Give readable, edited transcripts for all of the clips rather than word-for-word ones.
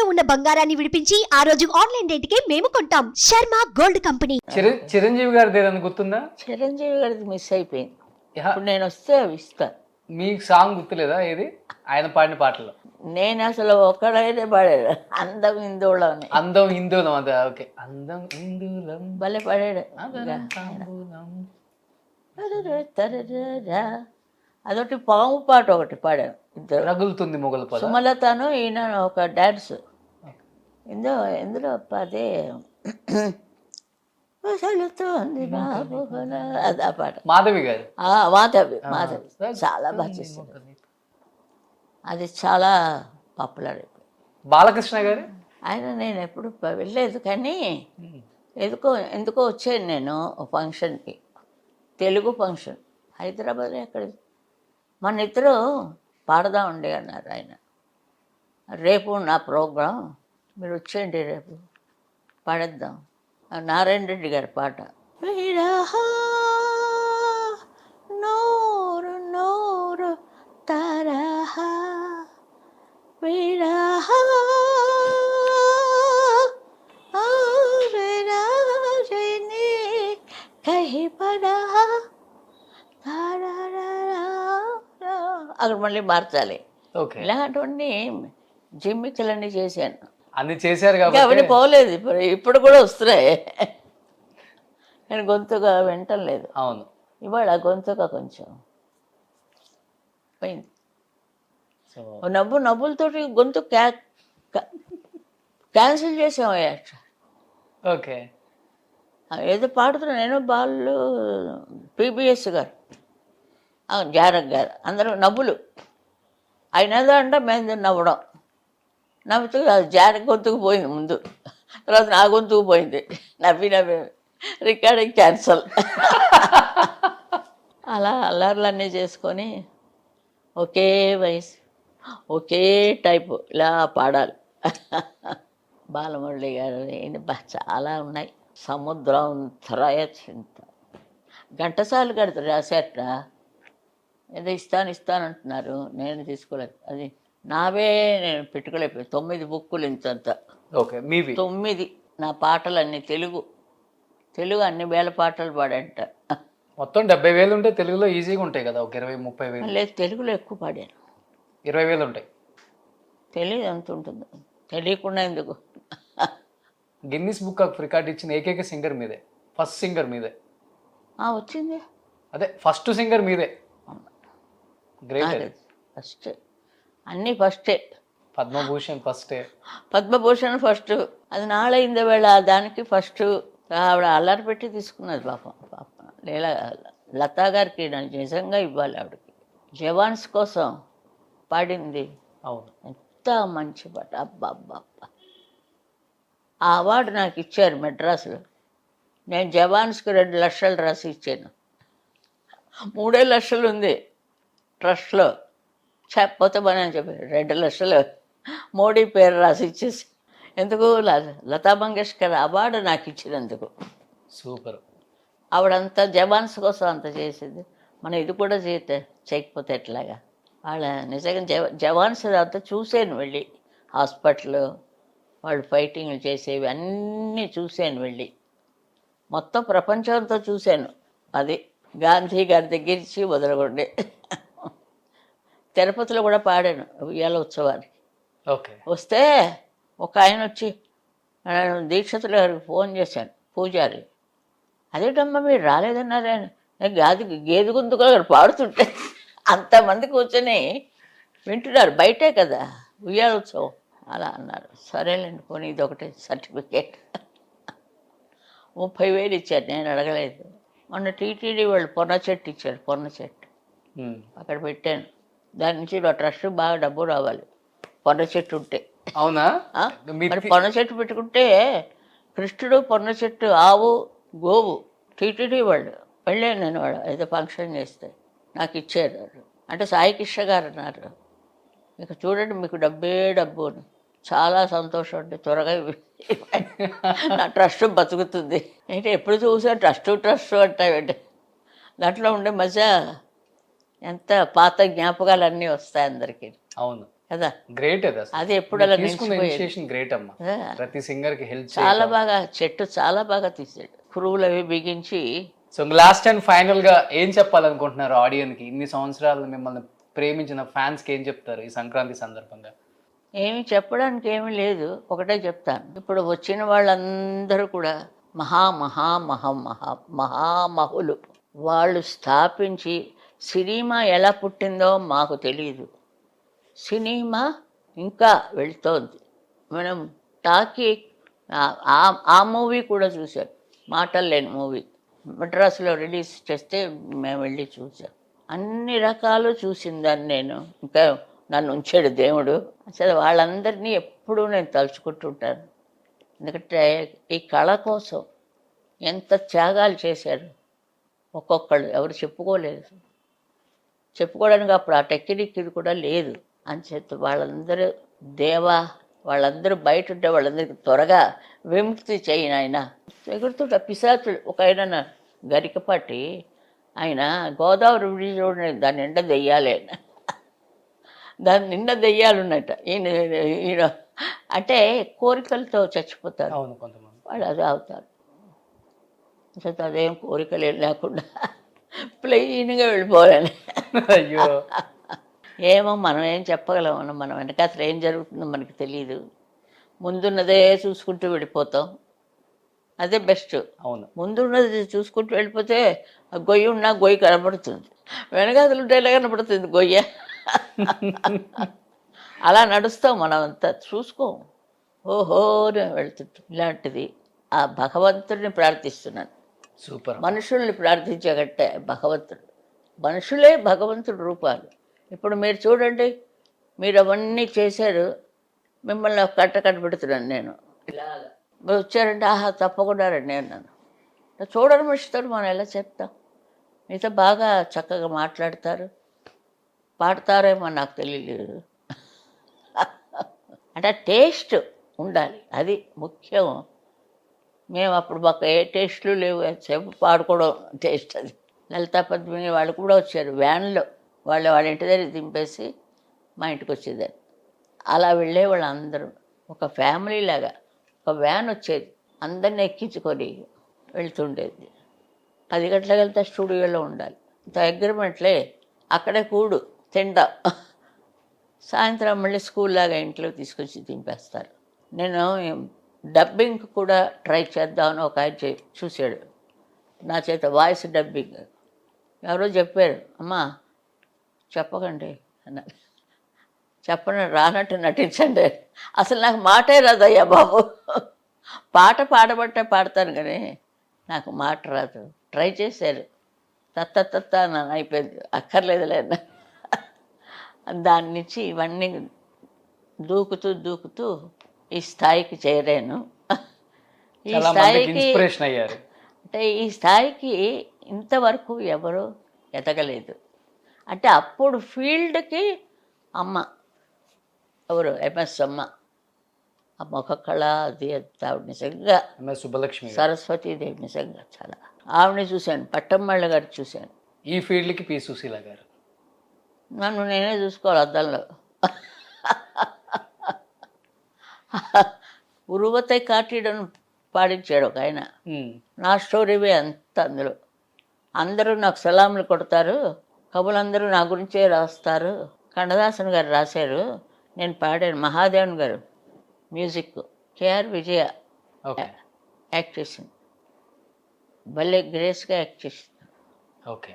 ఇంట్లో ఉన్న బంగారాన్ని విడిపించి ఆ రోజు ఆన్లైన్ రేటుకే మేము కొంటాం. Sharma gold company. చిరంజీవి గారిది ఏదైనా గుర్తుందా? చిరంజీవి గారిది మిస్ అయిపోయింది. యహ, ఇప్పుడు నేను వస్తే అవి ఇస్తా. మీకు సాంగ్ గుర్తులేదా ఏది ఆయన పాడిన పాటలో? నేను అసలు ఒక్కడైతే పాడాడు, అందం ఇందులోని. అందం ఇందూలం, అదే ఓకే. అందం ఇందూలం భలే పాడాడు. అదనం తాంబూలం. అదొకటి పాము పాట ఒకటి పాడాను ఇద్దరు, రగులుతుంది మొగల పద. సుమలతను ఈయన ఒక డాన్స్. ఎందులో అదే వసలుతోంది నా బుగ్గన, అది ఆ పాట. మాధవి గారు. మాధవి చాలా బాగా చేశారు. అది చాలా పాపులర్ అయిపోయింది. బాలకృష్ణ గారు. ఆయన నేను ఎప్పుడు వెళ్ళలేదు, కానీ ఎందుకో వచ్చాను నేను ఫంక్షన్కి, తెలుగు ఫంక్షన్ హైదరాబాద్. అక్కడ మన ఇద్దరు పాడదామండి అన్నారు ఆయన. రేపు నా ప్రోగ్రాం, మీరు వచ్చేయండి రేపు పాడేద్దాం. నారాయణ రెడ్డి గారి పాట. నోరు నోరు తరహ విరహ కహి పడా అక్కడ మళ్ళీ మార్చాలి. ఇలాంటివన్నీ జిమ్మికలన్నీ చేశాను, అన్ని చేశారు కాబట్టి అవన్నీ పోలేదు. ఇప్పుడు కూడా వస్తున్నాయి, నేను గొంతుగా వింటం లేదు. అవును, ఇవాళ గొంతుగా కొంచెం పోయింది. నవ్వులతోటి గొంతు క్యాన్సిల్ చేసామయ్యా. ఓకే. ఏదో పాడుతున్నా నేను, బాలు, పిబిఎస్ గారు, జానక్ గారు, అందరూ నవ్వులు. ఆయన ఏదో అంటే మేము నవ్వడం, నవ్వుతూ జానక్ గొంతుకు పోయింది ముందు, తర్వాత నా గొంతుకు పోయింది. నవ్వి రికార్డింగ్ క్యాన్సల్. అలా అల్లర్లన్నీ చేసుకొని ఒకే వయసు ఒకే టైపు ఇలా పాడాలి. బాలమురళి గారు చాలా ఉన్నాయి. సముద్రం త్రయ చింత, ఘంటసాల గారి రాశారట. ఏదో ఇస్తానంటున్నారు, నేను తీసుకోలేదు. అది నావే నేను పెట్టుకోలేకపోయాను. 9 బుక్కులు ఇంతంత. ఓకే, మీవి 9. నా పాటలన్నీ తెలుగు అన్ని వేల పాటలు పాడంట. మొత్తం 70,000 ఉంటే తెలుగులో ఈజీగా ఉంటాయి కదా, ఒక 20-30,000. లేదు, తెలుగులో ఎక్కువ పాడాను. 20,000 ఉంటాయి. తెలియదు ఎంత ఉంటుందో, తెలియకుండా ఎందుకు. గిన్నిస్ బుక్ ఆఫ్ రికార్డ్ ఇచ్చిన ఏకైక సింగర్ మీదే, ఫస్ట్ సింగర్ మీదే. వచ్చింది, అదే ఫస్ట్ సింగర్ మీదే. గ్రేట్. ఫస్ట్ అన్నీ ఫస్టే. పద్మభూషణ్ ఫస్టే. పద్మభూషణ్ ఫస్ట్. అది నాళైంది వేళ, దానికి ఫస్ట్. ఆవిడ అల్లరి పెట్టి తీసుకున్నది పాపం. లతా గారికి నిజంగా ఇవ్వాలి ఆవిడకి. జవాన్స్ కోసం పాడింది. అవును, ఎంత మంచి పాట, అబ్బా. ఆ అవార్డు నాకు ఇచ్చారు మెడ్రాస్లో. నేను జవాన్స్కి 2 లక్షలు రాసి ఇచ్చాను. 3 లక్షలు ఉంది ట్రస్ట్లో. చెప్పపోతే పని అని చెప్పారు. 2 లక్షలు మోడీ పేరు రాసి ఇచ్చేసి, ఎందుకు లతా మంగేష్కర్ అవార్డు నాకు ఇచ్చినందుకు. సూపర్. ఆవిడంతా జవాన్స్ కోసం అంత చేసింది. మనం ఇది కూడా చేయకపోతే ఎట్లాగా. వాళ్ళ నిజంగా జవాన్స్ అంతా చూశాను వెళ్ళి, హాస్పిటల్ వాళ్ళు ఫైటింగ్లు చేసేవి అన్నీ చూశాను వెళ్ళి. మొత్తం ప్రపంచంతో చూశాను. అది గాంధీ గారి దగ్గర నుంచి వదలగొండే. తిరుపతిలో కూడా పాడాను ఉయ్యాల ఉత్సవానికి. ఓకే. వస్తే ఒక ఆయన వచ్చి దీక్షితుల గారికి ఫోన్ చేశాను, పూజారి. అదేటమ్మా మీరు రాలేదన్నారు ఆయన. గేదె గొంతుగా పాడుతుంటే అంతమంది కూర్చొని వింటున్నారు, బయటే కదా ఉయ్యాల ఉత్సవం. అలా అన్నారు. సరేలేండి పోనీ ఇది ఒకటి సర్టిఫికేట్. 30,000 ఇచ్చారు, నేను అడగలేదు. మొన్న టీటీడీ వాళ్ళు పొన్న చెట్టు ఇచ్చారు, పొన్న చెట్టు అక్కడ పెట్టాను. దాని నుంచి ట్రస్ట్ బాగా డబ్బు రావాలి, పొన్న చెట్టు ఉంటే. అవునా? మరి పొన్న చెట్టు పెట్టుకుంటే కృష్ణుడు, పొన్న చెట్టు, ఆవు, గోవు. టీటీడీ వాళ్ళు వెళ్ళాను నేను, వాడు ఏదో ఫంక్షన్ చేస్తే నాకు ఇచ్చారు. అంటే సాయి కృష్ణ గారు అన్నారు, మీకు చూడండి మీకు డబ్బే డబ్బు. చాలా సంతోషం అండి, త్వరగా నా ట్రస్ట్ బతుకుతుంది. అంటే ఎప్పుడు చూసా ట్రస్ట్ అంటావండి. దాంట్లో ఉండే మజా ఎంత పాత జ్ఞాపకాలు అన్నీ వస్తాయి అందరికీ. అవును. కదా. గ్రేట్ అది అసలు. అది ఎప్పుడు అలా మీరు తీసుకున్న నిలిచిపోయేది. ఇనిషియేషన్ గ్రేట్ అమ్మా. కదా. ప్రతి సింగర్ కి హెల్ప్ చాలా బాగా చెట్టు చాలా బాగా తీసాడు, పురుగులు అవి బిగించి. సో లాస్ట్ అండ్ ఫైనల్ గా ఏం చెప్పాలనుకుంటున్నారు ఆడియన్స్ కి? ఇన్ని సంవత్సరాలు మిమ్మల్ని ప్రేమించిన ఫ్యాన్స్ కి ఏం చెప్తారు ఈ సంక్రాంతి సందర్భంగా? ఏమి చెప్పడానికి ఏమీ లేదు, ఒకటే చెప్తాను. ఇప్పుడు వచ్చిన వాళ్ళందరూ కూడా మహామహులు. వాళ్ళు స్థాపించి సినిమా ఎలా పుట్టిందో మాకు తెలియదు. సినిమా ఇంకా వెళ్తోంది. మనం టాకీ ఆ మూవీ కూడా చూసాం, మాటలు లేని మూవీ మద్రాసులో రిలీజ్ చేస్తే మేము వెళ్ళి చూసాం. అన్ని రకాలు చూసిందాన్ని నేను. ఇంకా నన్ను ఉంచాడు దేవుడు. అసలు వాళ్ళందరినీ ఎప్పుడూ నేను తలుచుకుంటుంటాను. ఎందుకంటే ఈ కళ కోసం ఎంత త్యాగాలు చేశారు ఒక్కొక్కళ్ళు. ఎవరు చెప్పుకోలేదు, చెప్పుకోవడానికి అప్పుడు ఆ టెక్నిక్ ఇది కూడా లేదు. అంచేత వాళ్ళందరూ వాళ్ళందరూ బయట ఉంటే వాళ్ళందరికీ త్వరగా విముక్తి చేయను. ఆయన ఎగురుతుంట పిశాచులు. ఒక ఆయన గరికపాటి, ఆయన గోదావరి బ్రిడ్జ్ దాని నిండా దెయ్యాలి. ఆయన దాని నిండా దెయ్యాలు ఉన్నట్ట. ఈయన అంటే కోరికలతో చచ్చిపోతారు అవును, కొంతమంది వాళ్ళు, అది అవుతారు. అదేం కోరికలు ఏం లేకుండా ప్లెయిన్గా వెళ్ళిపోవాలని. అయ్యో, ఏమో మనం ఏం చెప్పగలం. మనం వెనక అసలు ఏం జరుగుతుందో మనకి తెలియదు. ముందున్నదే చూసుకుంటూ వెళ్ళిపోతాం, అదే బెస్ట్. అవును, ముందున్నది చూసుకుంటూ వెళ్ళిపోతే గొయ్యి ఉన్నా గొయ్యి కనబడుతుంది, వెనకాతలు ఉంటే ఎలా కనబడుతుంది గొయ్య. అలా నడుస్తాం మనం అంతా, చూసుకోం. ఓహో వెళ్తుంటాం. ఇలాంటిది ఆ భగవంతుడిని ప్రార్థిస్తున్నాను. సూపర్. మనుషుల్ని ప్రార్థించగట్టే భగవంతుడు. మనుషులే భగవంతుడి రూపాలు. ఇప్పుడు మీరు చూడండి, మీరు అవన్నీ చేశారు, మిమ్మల్ని ఒక కట్ట పెడుతున్నాను నేను. ఇలాగా మీరు వచ్చారంటే ఆహా తప్పకుండా రండి అన్నాను. చూడని మనిషితో మనం ఎలా చెప్తాం? మీతో బాగా చక్కగా మాట్లాడతారు, పాడతారేమో నాకు తెలియలేదు. అంటే టేస్ట్ ఉండాలి, అది ముఖ్యం. మేము అప్పుడు మాకు ఏ టేస్ట్లు లేవు, సేపు పాడుకోవడం టేస్ట్. అది లలితా పద్మిని వాళ్ళు కూడా వచ్చారు వ్యాన్లో. వాళ్ళ ఇంటి దగ్గర దింపేసి మా ఇంటికి వచ్చేదాన్ని. అలా వెళ్ళే వాళ్ళు అందరూ ఒక ఫ్యామిలీ లాగా. ఒక వ్యాన్ వచ్చేది, అందరిని ఎక్కించుకొని వెళ్తుండేది. 10 గంటలకు వెళ్తే స్టూడియోలో ఉండాలి. ఇంత అగ్రిమెంట్లే, అక్కడే కూడు తింటాం. సాయంత్రం మళ్ళీ స్కూల్ లాగా ఇంట్లో తీసుకొచ్చి దింపేస్తారు. నేను డబ్బింగ్ కూడా ట్రై చేద్దామని ఒక ఆయన చూశాడు నా చేత, వాయిస్ డబ్బింగ్. ఎవరో చెప్పారు, అమ్మా చెప్పకండి అన్నారు. చెప్పండి, రానట్టు నటించండి. అసలు నాకు మాటే రాదయ్యా బాబు. పాట పాడబట్టే పాడతాను కానీ నాకు మాట రాదు. ట్రై చేశారు, తత్త నన్ను అయిపోయింది, అక్కర్లేదులే. దాని నుంచి ఇవన్నీ దూకుతూ ఈ స్థాయికి చేరాను. ఈ స్థాయికి ఇన్స్పిరేషన్ అయ్యారు. అంటే ఈ స్థాయికి ఇంతవరకు ఎవరు ఎదగలేదు. అంటే అప్పుడు ఫీల్డ్కి అమ్మ, ఎవరు ఎంఎస్ అమ్మ, ఆ ముఖ కళ అది ఆవిడ నిజంగా, సుబ్బలక్ష్మి, సరస్వతీదేవి నిజంగా చాలా. ఆవిడని చూశాను, పట్టమ్మళ్ళ గారు చూశాను. ఈ ఫీల్డ్కి పి సుశీల గారు. నన్ను నేనే చూసుకోవాలి అద్దంలో. ఉరువతై కాటీడను పాడించాడు ఒక ఆయన. నా స్టోరీవే అంత అందులో. అందరూ నాకు సలాములు కొడతారు, కవులందరూ నా గురించే రాస్తారు. కన్నదాసన్ గారు రాశారు, నేను పాడాను. మహాదేవన్ గారు మ్యూజిక్, కేఆర్ విజయ యాక్ట్ చేసింది. భలే గ్రేస్గా యాక్ట్ చేసింది. ఓకే.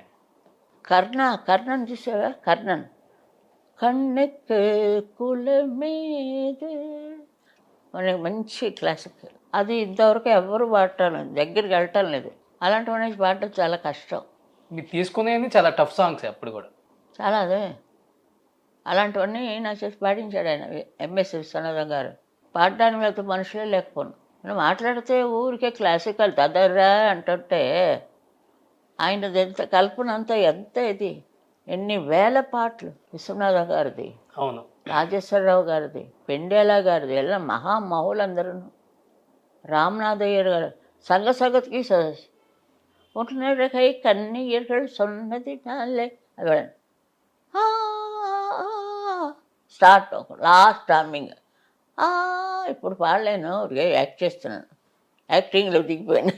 కర్ణన్ చూసావా? కన్నెక్కే కులమేదే మనకి మంచి క్లాసిక్. అది ఇంతవరకు ఎవరు పాడటం లేదు, దగ్గరికి వెళ్ళటం లేదు. అలాంటివన్నీ పాడటం చాలా కష్టం. మీరు తీసుకునేది చాలా టఫ్ సాంగ్స్ అప్పుడు కూడా. చాలా అదే అలాంటివన్నీ నా చేసి పాడించాడు ఆయన, ఎంఎస్ విశ్వనాథం గారు. పాడడానికి లేకపోతే మనుషులే లేకపోను. మనం మాట్లాడితే ఊరికే క్లాసికల్ తదర్రా అంటుంటే ఆయనది ఎంత కల్పన, అంతా ఎంత ఇది, ఎన్ని వేల పాటలు. విశ్వనాథం గారిది, అవును, రాజేశ్వరరావు గారిది, పెండేలా గారిది, ఎలా మహామహులందరూ. రామనాథయ్యర్ గారు సంగతికి ఉంటున్నాడు కై కన్నీళ్ళు సొన్నది నాలే అది స్టార్ట్ లాస్ట్ టార్మింగ్. ఇప్పుడు పాడలేను, యాక్ట్ చేస్తున్నాను, యాక్టింగ్లో దిగిపోయాను.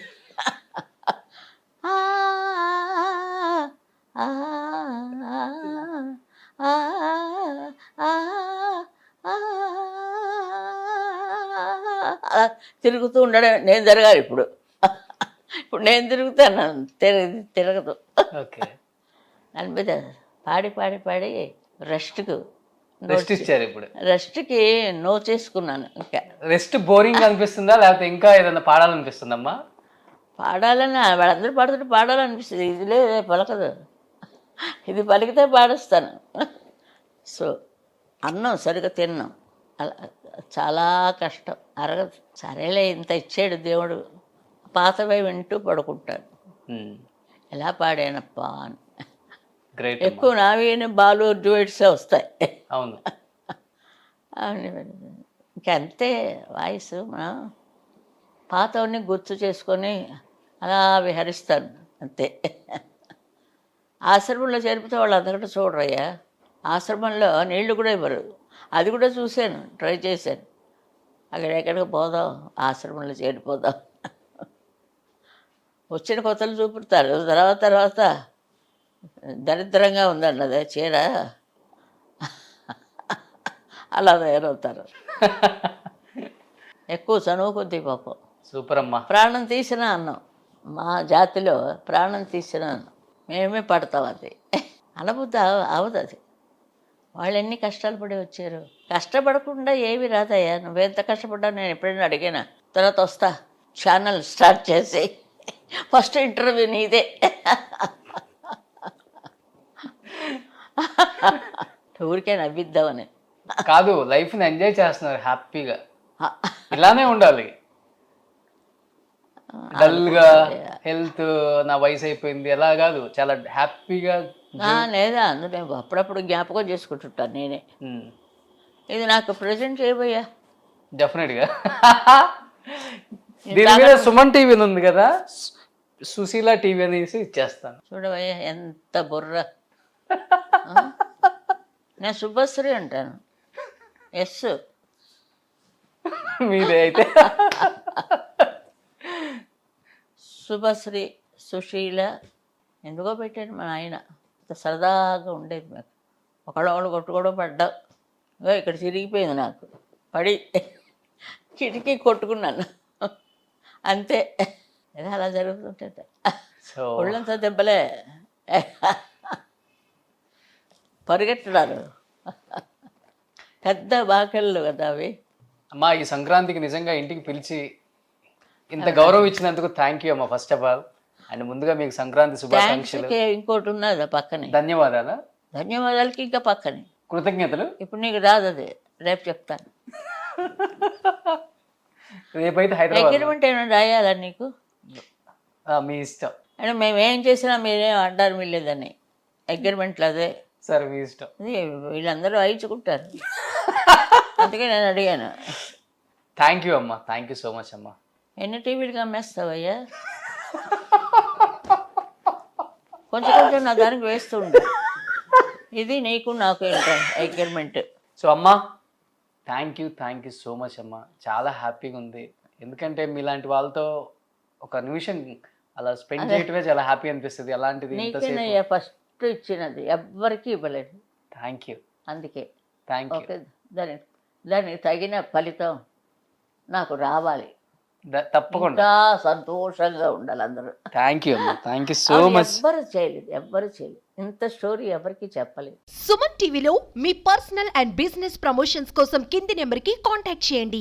అలా తిరుగుతూ ఉండడం నేను జరగాలి ఇప్పుడు. ఇప్పుడు నేను తిరుగుతాను, తిరగదు. ఓకే. దాని మీద పాడి పాడి పాడి రెస్ట్కు రెస్ట్ ఇచ్చారు ఇప్పుడు. రెస్ట్కి నో చేసుకున్నాను. ఇంకా రెస్ట్ బోరింగ్ అనిపిస్తుందా లేకపోతే ఇంకా ఏదైనా పాడాలనిపిస్తుందమ్మా? పాడాలని వాళ్ళందరూ పాడుతుంటే పాడాలనిపిస్తుంది. ఇదిలే పలకదు, ఇది పలికితే పాడేస్తాను. సో అన్నం సరిగ్గా తిన్నాం, అలా చాలా కష్టం, అరగదు. సరేలే ఇంత ఇచ్చాడు దేవుడు, పాతవే వింటూ పడుకుంటాను. ఎలా పాడానప్పా అని. గ్రేట్. ఎక్కువ నావేనే బాలు డ్యూయట్సే వస్తాయి. అవును. ఇంకంతే వాయిస్. మనం పాతవన్నీ గుర్తు చేసుకొని అలా విహరిస్తాను అంతే. ఆశ్రమంలో చేరిపితే వాళ్ళు అంతకంటే చూడరయ్యా. ఆశ్రమంలో నీళ్లు కూడా ఇవ్వరు. అది కూడా చూశాను, ట్రై చేశాను. ఎక్కడికి పోదాం, ఆశ్రమంలో చేరిపోదాం. వచ్చిన కొత్తలు చూపుతారు, తర్వాత దరిద్రంగా ఉందన్నదే చీర, అలా తయారవుతారు. ఎక్కువ చనువు కొద్ది పాపం. సూపర్ అమ్మా. ప్రాణం తీసిన అన్నం, మా జాతిలో ప్రాణం తీసిన అన్నం మేమే పడతాం. అది అనబుద్ధి అవదు. అది వాళ్ళు ఎన్ని కష్టాలు పడి వచ్చారు. కష్టపడకుండా ఏమి రాదయ్యా. నువ్వెంత కష్టపడ్డావు నేను ఎప్పుడైనా అడిగానా? తర్వాత వస్తా ఛానల్ స్టార్ట్ చేసి ఫస్ట్ ఇంటర్వ్యూ నీదే. ఊరికే నవ్విద్దామని కాదు, లైఫ్ని ఎంజాయ్ చేస్తున్నారు హ్యాపీగా. ఇలానే ఉండాలి. డల్గా హెల్త్ నా వయసు అయిపోయింది ఎలా కాదు, చాలా హ్యాపీగా. లేదా అందులో అప్పుడప్పుడు జ్ఞాపకం చేసుకుంటుంటాను నేనే. ఇది నాకు ప్రజెంట్ చేయబోయా. డెఫినెట్గా. దీని మీద సుమన్ టీవీ ఉంది కదా, సుశీల టీవీ అనేసి ఇచ్చేస్తాను. చూడవయ్యా ఎంత బుర్ర. నేను శుభశ్రీ అంటాను. ఎస్ మీదే అయితే. శుభశ్రీ సుశీల ఎందుకో పెట్టాడు మా ఆయన. సరదాగా ఉండేది మాకు. ఒకళ్ళు కొట్టుకోవడం పడ్డా, ఇక్కడ చిరిగిపోయింది నాకు, పడి కిటికీ కొట్టుకున్నాను అంతే. ఏదో అలా జరుగుతుంటుంది. ఒళ్ళంతా దెబ్బలే, పరిగెట్టడాలు, పెద్ద బాకెళ్ళు కదా అవి. అమ్మా ఈ సంక్రాంతికి నిజంగా ఇంటికి పిలిచి ఇంత గౌరవం ఇచ్చినందుకు థ్యాంక్ యూ అమ్మా ఫస్ట్ ఆఫ్ ఆల్. అండ్ ముందుగా మీకు సంక్రాంతి శుభాకాంక్షలు. ఇంకోటి ఉన్నదా పక్కనే? ధన్యవాదాలు. ధన్యవాదాలకి ఇంకా పక్కనే కృతజ్ఞతలు. ఇప్పుడు నీకు రాదు అది, రేపు చెప్తాను. రేపైతే హైదరాబాద్. అగ్రిమెంట్ ఏమైనా రాయాలా నీకు? మీ ఇష్టం. అంటే మేము ఏం చేసినా మీరేం అంటారు మీలేదని. అగ్రిమెంట్లు అదే సరే మీ ఇష్టం. వీళ్ళందరూ వాయించుకుంటారు, అందుకే నేను అడిగాను. థ్యాంక్ యూ అమ్మా, థ్యాంక్ యూ సో మచ్ అమ్మా. ఎన్ని టీవీలు అమ్మేస్తావయ్యా? కొంచెం కొంచెం నా దానికి వేస్తుండే. ఇది నీకు నాకు అగ్రిమెంట్. సో అమ్మా థ్యాంక్ యూ సో మచ్ అమ్మా. చాలా హ్యాపీగా ఉంది, ఎందుకంటే మీలాంటి వాళ్ళతో ఒక నిమిషం అలా స్పెండ్ చేయటమే చాలా హ్యాపీ అనిపిస్తుంది. అలాంటిది నీకేనయ్యా ఫస్ట్ ఇచ్చినది, ఎవ్వరికి ఇవ్వలేదు. Thank you. అందుకే థ్యాంక్ యూ. ఓకే, దానికి తగిన ఫలితం నాకు రావాలి. తప్పకుండా సంతోషంగా ఉండాలి అందరూ. థ్యాంక్ యూ అమ్మా, థ్యాంక్ యూ సో మచ్. ఎవ్వరు చేయలేదు ఇంత స్టోరీ, ఎవరికి చెప్పలేదు. సుమన్ టీవీలో మీ పర్సనల్ అండ్ బిజినెస్ ప్రమోషన్స్ కోసం కింది నెంబర్కి కాంటాక్ట్ చేయండి.